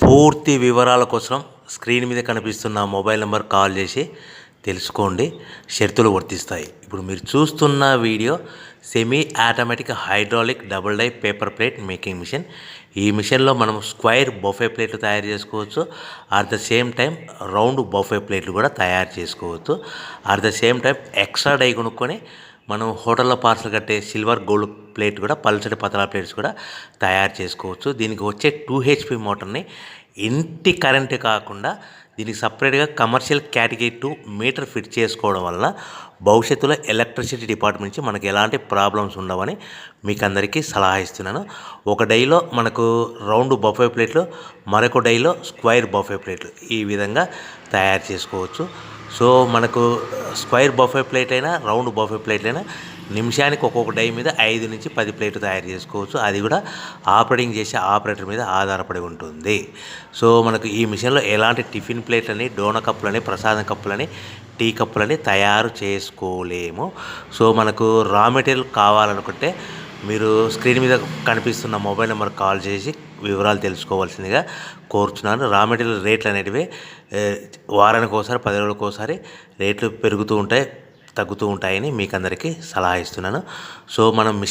పూర్తి వివరాల కోసం స్క్రీన్ మీద కనిపిస్తున్న మొబైల్ నెంబర్ కాల్ చేసి తెలుసుకోండి. షరతులు వర్తిస్తాయి. ఇప్పుడు మీరు చూస్తున్న video semi automatic hydraulic double die paper plate making machine. ఈ మిషన్లో మనం స్క్వైర్ బఫే ప్లేట్లు తయారు చేసుకోవచ్చు. At the same time round buffet ప్లేట్లు కూడా తయారు చేసుకోవచ్చు. At the same time extra die కొనుక్కొని మనం హోటల్లో పార్సల్ కట్టే సిల్వర్ గోల్డ్ ప్లేట్ కూడా పల్చటి పతలా ప్లేట్స్ కూడా తయారు చేసుకోవచ్చు. దీనికి వచ్చే 2 HP మోటార్ని ఇంటి కరెంటు కాకుండా దీనికి సపరేట్గా కమర్షియల్ కేటగిరీ 2 మీటర్ ఫిట్ చేసుకోవడం వల్ల భవిష్యత్తులో ఎలక్ట్రిసిటీ డిపార్ట్మెంట్ నుంచి మనకి ఎలాంటి ప్రాబ్లమ్స్ ఉండవని మీకు అందరికీ సలహా ఇస్తున్నాను. ఒక డైలో మనకు రౌండ్ బఫే ప్లేట్లు, మరొక డైలో స్క్వైర్ బఫే ప్లేట్లు ఈ విధంగా తయారు చేసుకోవచ్చు. సో మనకు స్క్వైర్ బఫే ప్లేట్ అయినా రౌండ్ బఫే ప్లేట్ అయినా నిమిషానికి ఒక్కొక్క డై మీద 5 నుంచి 10 ప్లేట్లు తయారు చేసుకోవచ్చు. అది కూడా ఆపరేటింగ్ చేసే ఆపరేటర్ మీద ఆధారపడి ఉంటుంది. సో మనకు ఈ మిషన్లో ఎలాంటి టిఫిన్ ప్లేట్లని, డోనా కప్పులని, ప్రసాదం కప్పులని, టీ కప్పులని తయారు చేసుకోలేము. సో మనకు రా మెటీరియల్ కావాలనుకుంటే మీరు స్క్రీన్ మీద కనిపిస్తున్న మొబైల్ నెంబర్ కాల్ చేసి వివరాలు తెలుసుకోవాల్సిందిగా కోరుచున్నాను. రా మెటీరియల్ రేట్లు అనేటివి వారానికి ఒకసారి, 10 రోజులకు ఒకసారి రేట్లు పెరుగుతూ ఉంటాయి, తగ్గుతూ ఉంటాయని మీకు అందరికీ సలహా ఇస్తున్నాను. సో మనం మిషన్